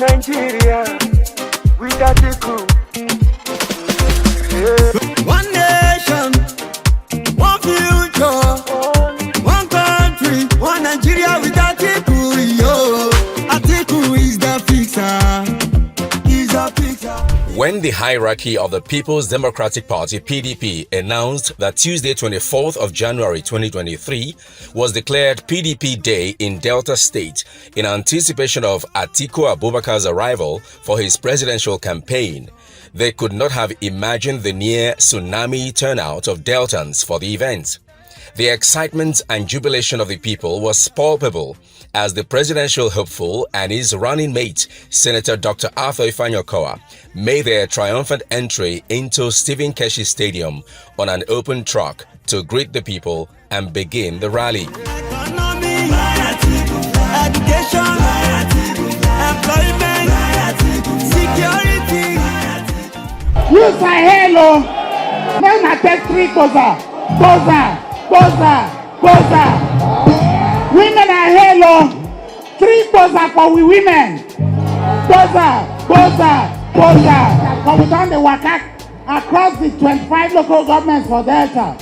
Nigeria, we got the crew. Yeah. One nation, one future, one country, one Nigeria, we got the crew. Yo, Atiku is the fixer. He's the fixer. When the hierarchy of the People's Democratic Party (PDP) announced that Tuesday 24th of January 2023 was declared PDP Day in Delta State in anticipation of Atiku Abubakar's arrival for his presidential campaign, they could not have imagined the near tsunami turnout of Deltans for the event. The excitement and jubilation of the people was palpable as the presidential hopeful and his running mate, Senator Dr. Arthur Okowa, made their triumphant entry into Stephen Keshi Stadium on an open truck to greet the people and begin the rally. Economy, education, employment, security. Use my hello. Then I take 3 Goza. Women are hello. 3 Goza for we women. Goza. But we done the work across the 25 local governments for Delta.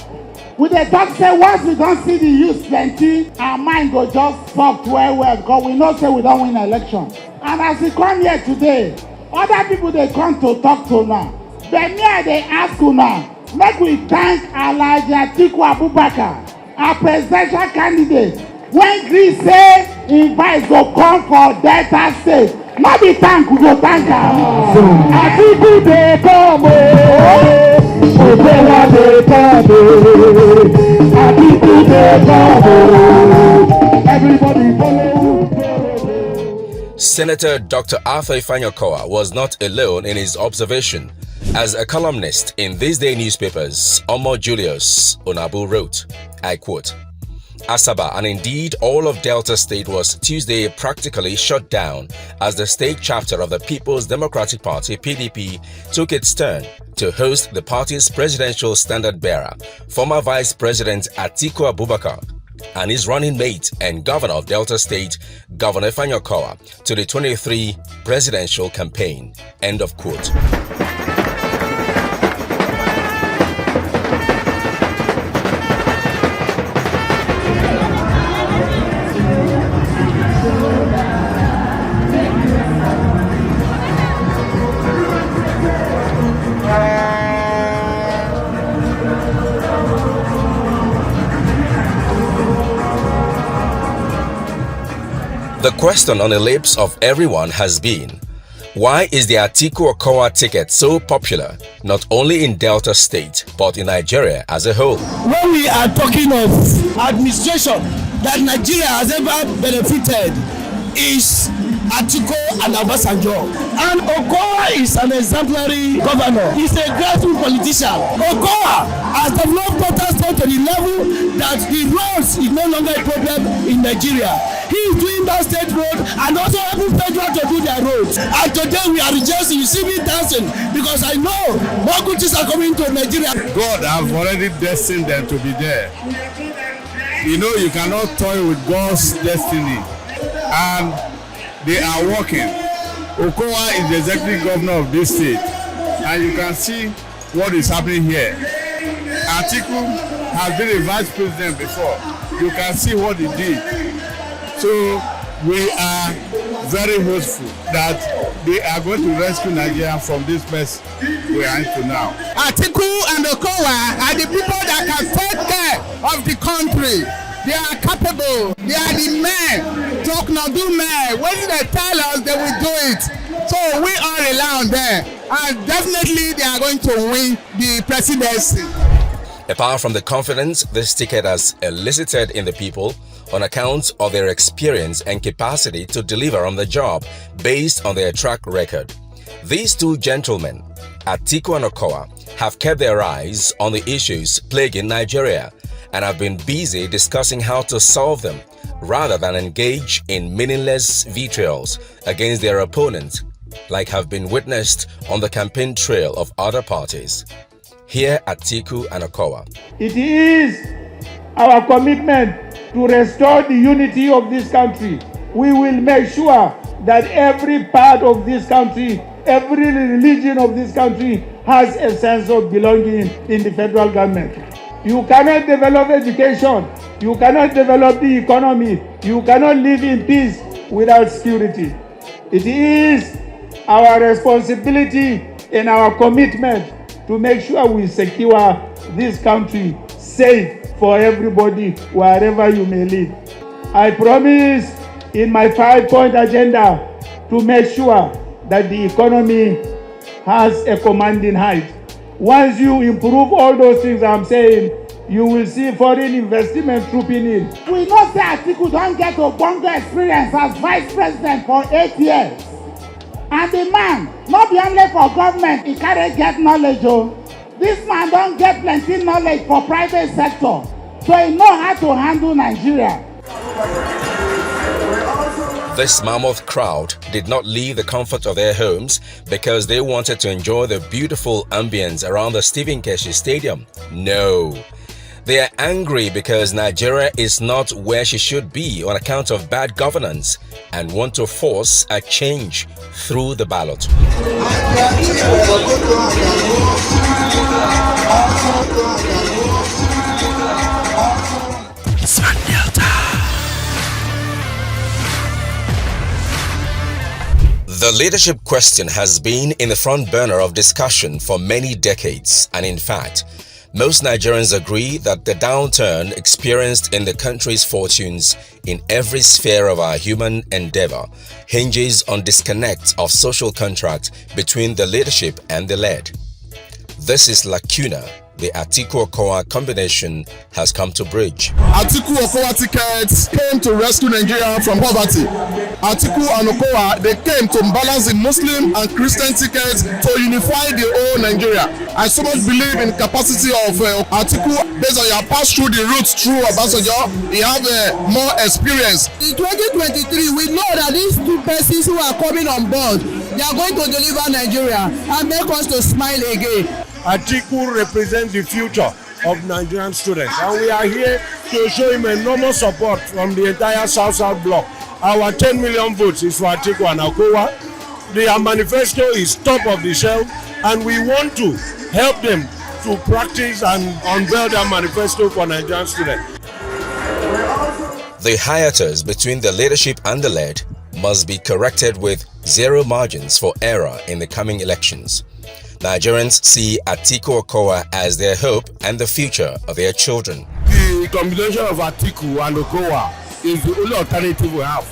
With the talk say once we don't see the youth plenty, our mind go just soft well because we know say we don't win election. And as we come here today, other people they come to talk to now. But me they ask you now, make we thank Alhaji Atiku Abubakar, our presidential candidate. When Chris say invite go come for Delta State, not be thank we go thank am. Atiku dey come Okowa dey come Atiku dey come everybody follow. Senator Dr. Arthur Okowa was not alone in his observation. As a columnist in these day newspapers, Omo Julius Onabu wrote, I quote, Asaba and indeed all of Delta State was Tuesday practically shut down as the state chapter of the People's Democratic Party (PDP) took its turn to host the party's presidential standard bearer, former Vice President Atiku Abubakar, and his running mate and governor of Delta State, Governor Okowa, to the 23 presidential campaign. End of quote. The question on the lips of everyone has been, why is the Atiku Okowa ticket so popular, not only in Delta State, but in Nigeria as a whole? When we are talking of administration that Nigeria has ever benefited is Atiku and Obasanjo. And Okowa is an exemplary governor. He's a grassroots politician. Okowa has developed Delta State to the level that the roads is no longer a problem in Nigeria. He is doing that state road and also helping federal to do their roads. And today we are rejoicing. You see me dancing because I know more good things are coming to Nigeria. God have already destined them to be there. You know, you cannot toy with God's destiny. And they are working. Okowa is the executive governor of this state. And you can see what is happening here. Atiku has been a vice president before. You can see what he did. So we are very hopeful that they are going to rescue Nigeria from this mess we are into now. Atiku and Okowa are the people that can take care of the country. They are capable. They are the men. Talk now, do men. When they tell us, they will do it. So we all rely on them. And definitely they are going to win the presidency. Apart from the confidence this ticket has elicited in the people on account of their experience and capacity to deliver on the job based on their track record, these two gentlemen, Atiku and Okowa, have kept their eyes on the issues plaguing Nigeria and have been busy discussing how to solve them rather than engage in meaningless vitriol against their opponents like have been witnessed on the campaign trail of other parties. Here Atiku and Okowa. It is our commitment to restore the unity of this country. We will make sure that every part of this country, every religion of this country has a sense of belonging in the federal government. You cannot develop education, you cannot develop the economy, you cannot live in peace without security. It is our responsibility and our commitment to make sure we secure this country safe for everybody wherever you may live. I promise in my 5-point agenda to make sure that the economy has a commanding height. Once you improve all those things I'm saying, you will see foreign investment trooping in. We know say Atiku don't get a bongo experience as vice president for 8 years. And the man, not be only for government, he can't get knowledge. Oh. This man don't get plenty knowledge for private sector. So he know how to handle Nigeria. This mammoth crowd did not leave the comfort of their homes because they wanted to enjoy the beautiful ambience around the Stephen Keshi Stadium. No. They are angry because Nigeria is not where she should be on account of bad governance and want to force a change through the ballot. The leadership question has been in the front burner of discussion for many decades, and in fact, most Nigerians agree that the downturn experienced in the country's fortunes in every sphere of our human endeavor hinges on disconnect of social contract between the leadership and the led. This is lacuna the Atiku-Okowa combination has come to bridge. Atiku-Okowa tickets came to rescue Nigeria from poverty. Atiku and Okowa, they came to balance the Muslim and Christian tickets to unify the whole Nigeria. I so much believe in the capacity of Atiku. Based on your pass through the routes through Obasanjo, he have more experience. In 2023, we know that these two persons who are coming on board, they are going to deliver Nigeria and make us to smile again. Atiku represents the future of Nigerian students, and we are here to show him enormous support from the entire South-South bloc. Our 10 million votes is for Atiku and Okowa. Their manifesto is top of the shelf, and we want to help them to practice and unveil their manifesto for Nigerian students. The hiatus between the leadership and the led must be corrected with zero margins for error in the coming elections. Nigerians see Atiku-Okowa as their hope and the future of their children. The combination of Atiku and Okowa is the only alternative we have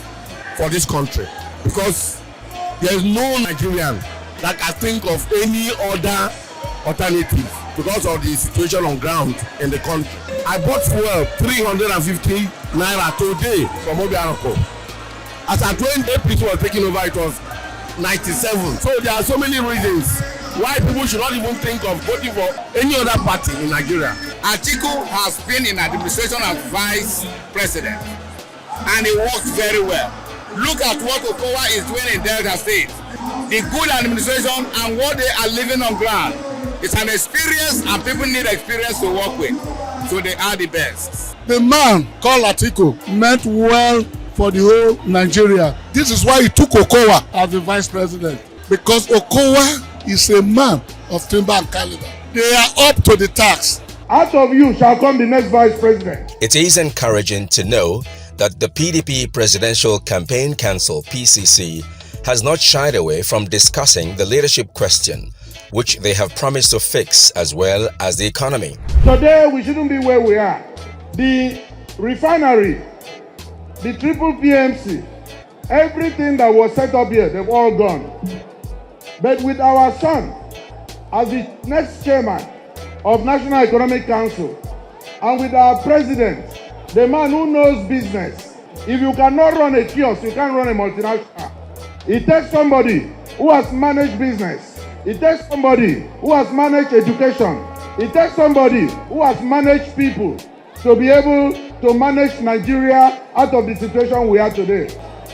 for this country, because there is no Nigerian that can think of any other alternative because of the situation on ground in the country. I bought fuel 350 naira today from Obianoko. As at when APC was taking over, it was 97. So there are so many reasons why people should not even think of voting for any other party in Nigeria. Atiku has been in administration as vice president, and he works very well. Look at what Okowa is doing in Delta State. The good administration and what they are living on ground. It's an experience, and people need experience to work with. So they are the best. The man called Atiku meant well for the whole Nigeria. This is why he took Okowa as the vice president, because Okowa is a man of timber and caliber. They are up to the task. Out of you shall come the next vice president. It is encouraging to know that the PDP Presidential Campaign Council (PCC) has not shied away from discussing the leadership question, which they have promised to fix, as well as the economy. Today we shouldn't be where we are. The refinery, the triple PMC, everything that was set up here, they've all gone. But with our son as the next chairman of National Economic Council, and with our president, the man who knows business, if you cannot run a kiosk, you can't run a multinational. It takes somebody who has managed business. It takes somebody who has managed education. It takes somebody who has managed people to be able to manage Nigeria out of the situation we are today.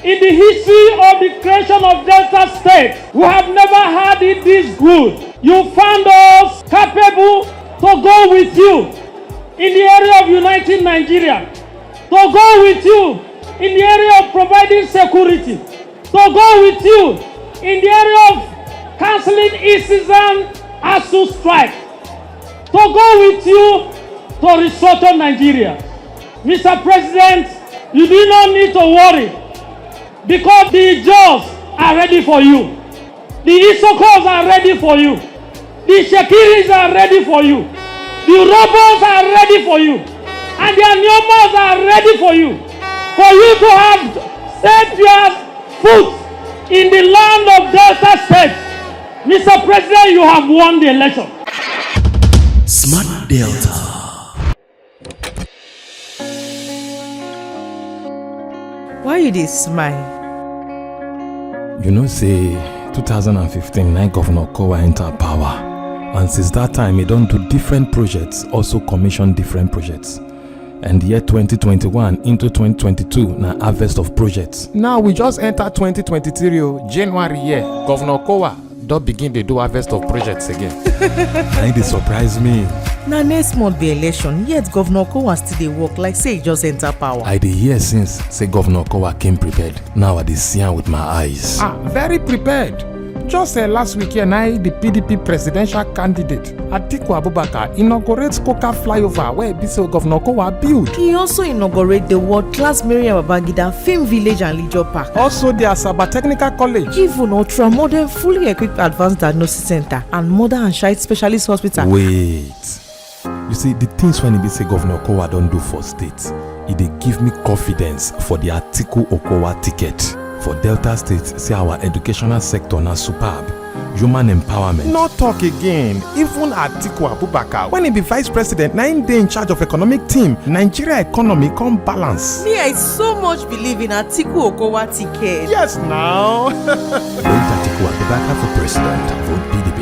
In the history of the creation of Delta State, we have never had it this good. You found us capable to go with you in the area of uniting Nigeria, to go with you in the area of providing security, to go with you in the area of cancelling e-season ASU strike, to go with you to restructure Nigeria. Mr. President, you do not need to worry because the jobs are ready for you. The Isokos are ready for you. The Shekiris are ready for you. The robots are ready for you. And the Anyomas are ready for you. For you to have set your foot in the land of Delta State. Mr. President, you have won the election. Smart Delta. Why you dey smile? You know, say 2015, na Governor Okowa'S enter power, and since that time, he don do different projects, also commission different projects. And the year 2021 into 2022, na harvest of projects. Now we just enter 2023, January year. Governor Okowa'S don begin dey do harvest of projects again. Na dey surprise me. Na next month be election, yet Governor Okowa'S still dey work like say he just enter power. I dey hear since say Governor Okowa'S came prepared. Now I dey see am with my eyes. Very prepared. Just last week here, the PDP presidential candidate Atiku Abubakar inaugurates Coca flyover where Biso Governor Okowa'S build. He also inaugurated the world-class Maryam Babangida Film Village and Leisure Park. Also the Asaba Technical College. Even ultra-modern, fully equipped advanced diagnosis center and mother and child specialist hospital. Wait. You see, the things when he say Governor Okowa'S don't do for states, it dey give me confidence for the Atiku Okowa'S ticket. For Delta State, say our educational sector na superb. Human empowerment. No talk again. Even Atiku Abubakar, when he be vice president, na him dey in charge of economic team. Nigeria economy come balance. Me, I so much believe in Atiku Okowa'S ticket. Yes, now. Vote Atiku Abubakar for president. Vote PDP.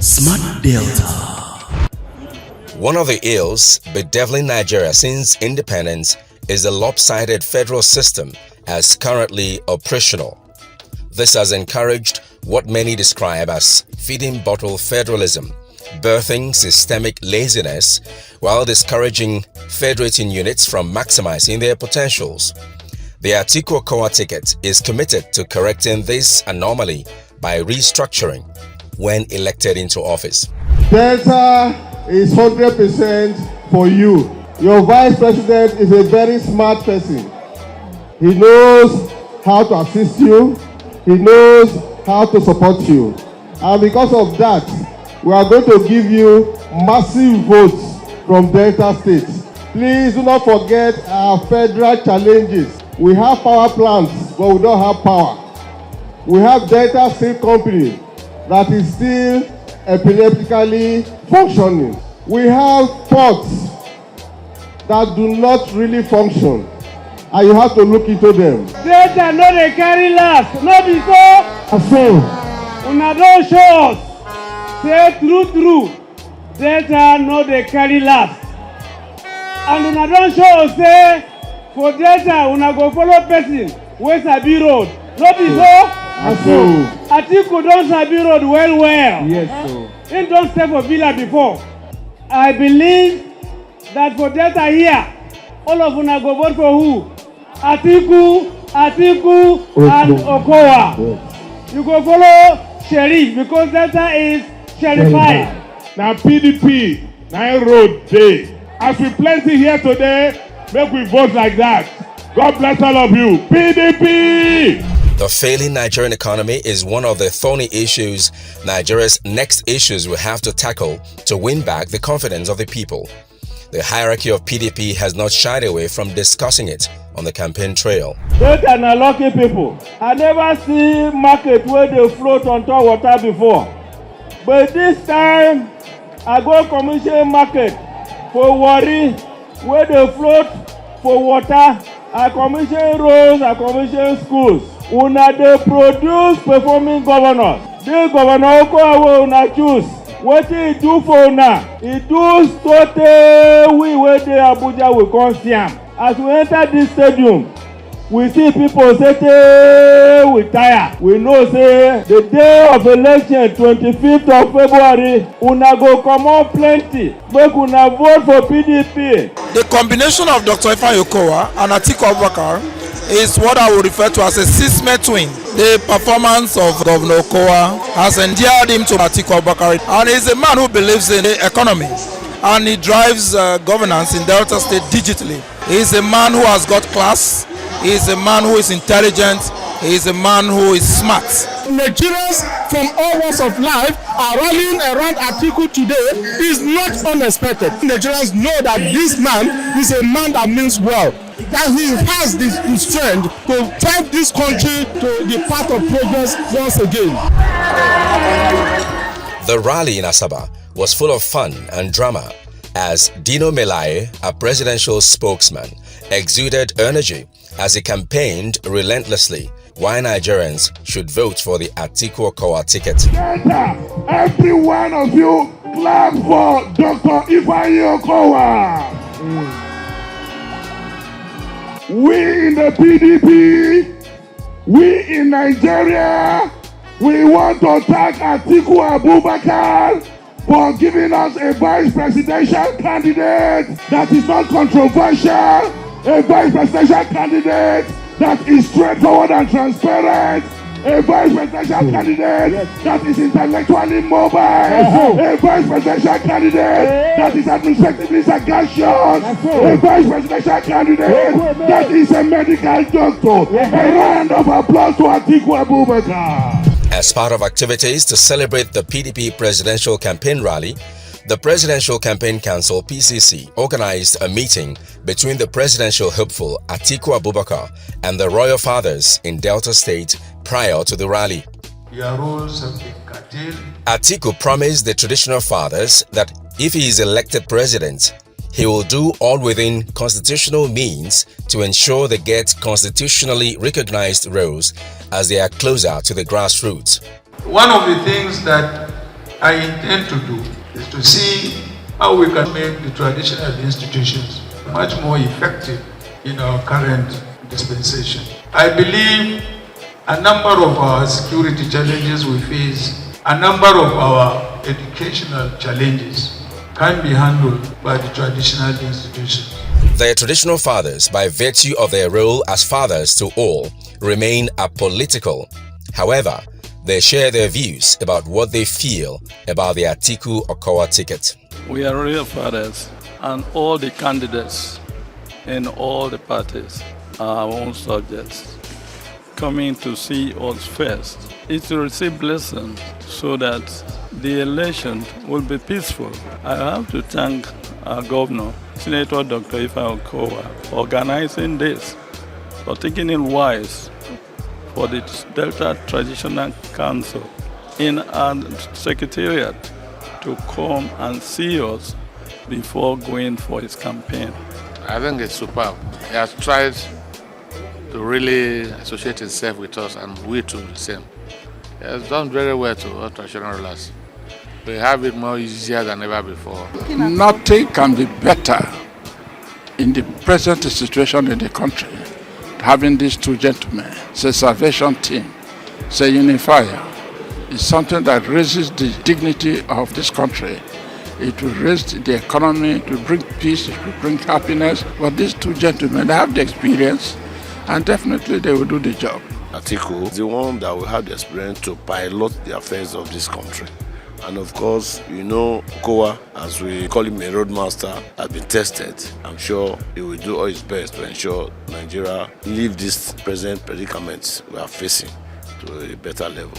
Smart Delta. One of the ills bedeviling Nigeria since independence is the lopsided federal system as currently operational. This has encouraged what many describe as feeding bottle federalism, birthing systemic laziness, while discouraging federating units from maximizing their potentials. The Atiku Okowa'S ticket is committed to correcting this anomaly by restructuring when elected into office. Delta is 100% for you. Your vice president is a very smart person. He knows how to assist you. He knows how to support you. And because of that, we are going to give you massive votes from Delta State. Please do not forget our federal challenges. We have power plants, but we don't have power. We have Delta State Company that is still epileptically functioning. We have ports that do not really function, and you have to look into them. Delta no dey carry last, no be so. Una don show us, say true, Delta no dey carry last. And una don show us say for Delta una go follow person wey sabi road, no be so. Atiku don sabi road well. Yes, sir. He don stay for villa before. I believe that for Delta here, all of una go vote for who? Atiku, and Okowa'S. Yes. You go follow Sheriff because Delta is sherified. Now PDP, now road day. As we plenty here today, make we vote like that. God bless all of you. PDP! The failing Nigerian economy is one of the thorny issues Nigeria's next issues will have to tackle to win back the confidence of the people. The hierarchy of PDP has not shied away from discussing it on the campaign trail. Delta na lucky people. I never see market where they float on top water before. But this time, I go commission market for Warri where they float for water. I commission roads, I commission schools. Una dey produce performing governors. This Governor Okowa'S una choose. Wetin he do for una? He do so we wey dey Abuja we come see am. As we enter this stadium, we see people say we tire. We know say the day of election 25th of February, una go comot plenty. Make una vote for PDP. The combination of Dr. Okowa'S and Atiku Abubakar is what I would refer to as a Sisme twin. The performance of Governor Okowa has endeared him to Atiku Abubakar, and he's a man who believes in the economy, and he drives governance in Delta State digitally. He's a man who has got class, he's a man who is intelligent, he's a man who is smart. Nigerians from all walks of life are rallying around Atiku today is not unexpected. Nigerians know that this man is a man that means well, that he has the strength to drive this country to the path of progress once again. The rally in Asaba was full of fun and drama as Dino Melaye, a presidential spokesman, exuded energy as he campaigned relentlessly why Nigerians should vote for the Atiku Okowa ticket. Every one of you clap for Dr. Ifeanyi Okowa. We in the PDP, we in Nigeria, we want to thank Atiku Abubakar for giving us a vice presidential candidate that is not controversial, a vice presidential candidate that is straightforward and transparent, a vice presidential candidate that is intellectually mobile, a vice presidential candidate that is administratively sagacious, a vice presidential candidate that is a medical doctor. A round of applause to Atiku Abubakar. As part of activities to celebrate the PDP presidential campaign rally, the Presidential Campaign Council (PCC) organized a meeting between the presidential hopeful Atiku Abubakar and the royal fathers in Delta State prior to the rally. Your roles have been curtailed. Atiku promised the traditional fathers that if he is elected president, he will do all within constitutional means to ensure they get constitutionally recognized roles as they are closer to the grassroots. One of the things that I intend to do is to see how we can make the traditional institutions much more effective in our current dispensation. I believe a number of our security challenges we face, a number of our educational challenges can be handled by the traditional institutions. Their traditional fathers, by virtue of their role as fathers to all, remain apolitical. However, they share their views about what they feel about the Atiku Okowa ticket. We are real fathers, and all the candidates in all the parties are our own subjects, coming to see us first. It's to receive blessings so that the election will be peaceful. I have to thank our governor, Senator Dr. Ifeanyi Okowa, for organizing this, for taking it wise for the Delta Traditional Council in our secretariat to come and see us before going for his campaign. I think it's superb. He has tried to really associate himself with us, and we too the same. He has done very well to our traditional rulers. We have it more easier than ever before. Nothing can be better in the present situation in the country. Having these two gentlemen, it's a salvation team, it's a unifier. It's something that raises the dignity of this country. It will raise the economy, it will bring peace, it will bring happiness. But these two gentlemen, they have the experience, and definitely they will do the job. Atiku is the one that will have the experience to pilot the affairs of this country. And of course, you know, Okowa, as we call him a roadmaster, has been tested. I'm sure he will do all his best to ensure Nigeria leave this present predicament we are facing to a better level.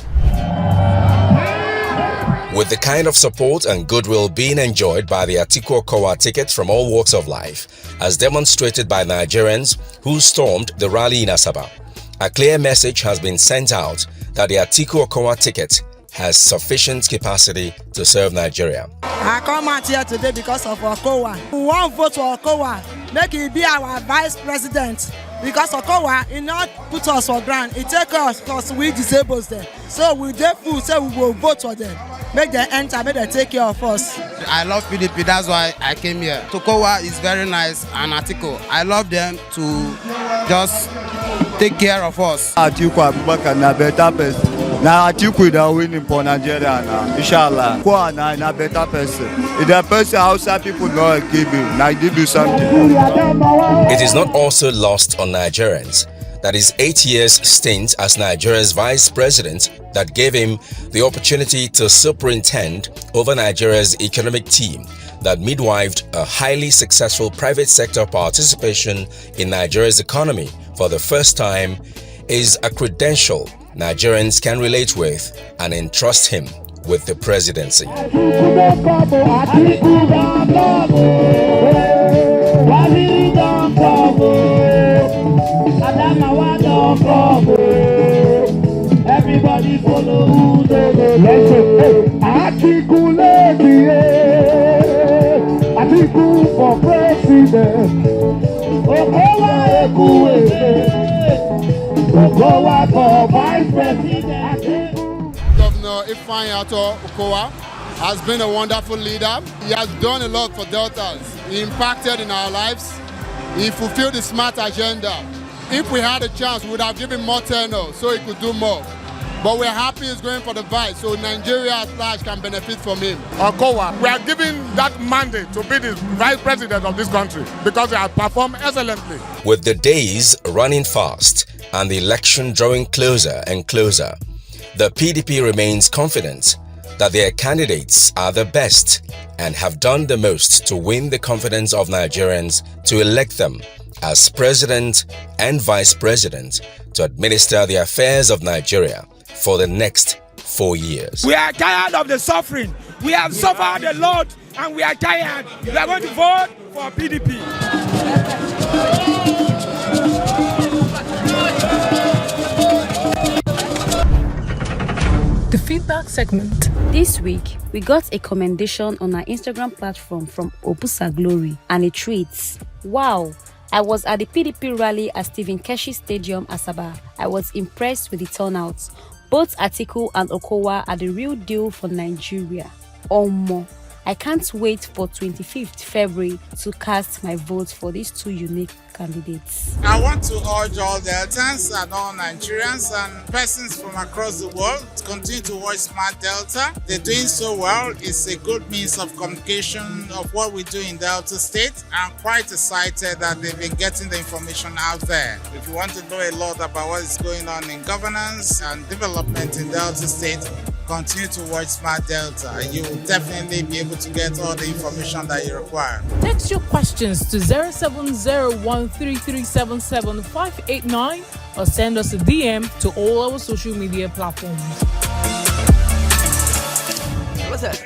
With the kind of support and goodwill being enjoyed by the Atiku Okowa ticket from all walks of life, as demonstrated by Nigerians who stormed the rally in Asaba, a clear message has been sent out that the Atiku Okowa ticket has sufficient capacity to serve Nigeria. I come out here today because of Okowa. We want vote for Okowa, make him be our vice president. Because Okowa, he not put us for ground, he take us because we disabled them. So we therefore say we will vote for them. Make them enter, make them take care of us. I love PDP, that's why I came here. Okowa is very nice, and Atiku, I love them to just take care of us. Atiku Abubakar na better person. Na Atiku that winning for Nigeria now. Inshallah. Okowa na better person. If the person outside people not give him, now give you something. It is not also lost on Nigerians that his 8 years stint as Nigeria's vice president that gave him the opportunity to superintend over Nigeria's economic team that midwifed a highly successful private sector participation in Nigeria's economy for the first time is a credential Nigerians can relate with and entrust him with the presidency. Everybody follow who they listen. Atiku for president. Okowa for vice president. Governor Okowa'S has been a wonderful leader. He has done a lot for Deltans. He impacted in our lives. He fulfilled the SMART agenda. If we had a chance, we would have given more tenure so he could do more. But we're happy he's going for the vice, so Nigeria at large can benefit from him. Okowa'S, we are giving that mandate to be the vice president of this country because he has performed excellently. With the days running fast and the election drawing closer and closer, the PDP remains confident that their candidates are the best and have done the most to win the confidence of Nigerians to elect them as president and vice president to administer the affairs of Nigeria for the next 4 years. We are tired of the suffering. We have suffered a lot and we are tired. We are going to vote for PDP. The feedback segment. This week, we got a commendation on our Instagram platform from Opusa Glory, and it reads, "Wow, I was at the PDP rally at Stephen Keshi Stadium, Asaba. I was impressed with the turnout. Both Atiku and Okowa'S are the real deal for Nigeria. Omo, I can't wait for 25th February to cast my vote for these two unique candidates." I want to urge all Deltans and all Nigerians and persons from across the world to continue to watch Smart Delta. They're doing so well. It's a good means of communication of what we do in Delta State. I'm quite excited that they've been getting the information out there. If you want to know a lot about what is going on in governance and development in Delta State, continue to watch Smart Delta. You will definitely be able to get all the information that you require. Text your questions to 070133778589 or send us a DM to all our social media platforms.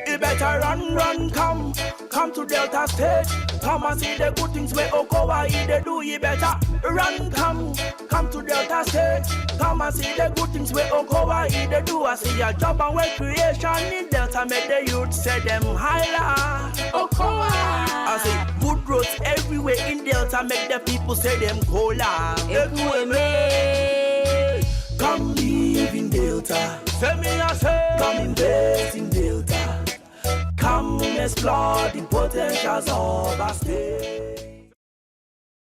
You better run, come to Delta State. Come and see the good things where Okowa'S they do. You better run, come to Delta State. Come and see the good things where Okowa'S they do. I see a job and work creation in Delta, make the youth say them highlight. Okowa'S. I see good roads everywhere in Delta, make the people say them cola. Come live in Delta. Say me I say, come invest in Delta. Come explore the potentials of our state.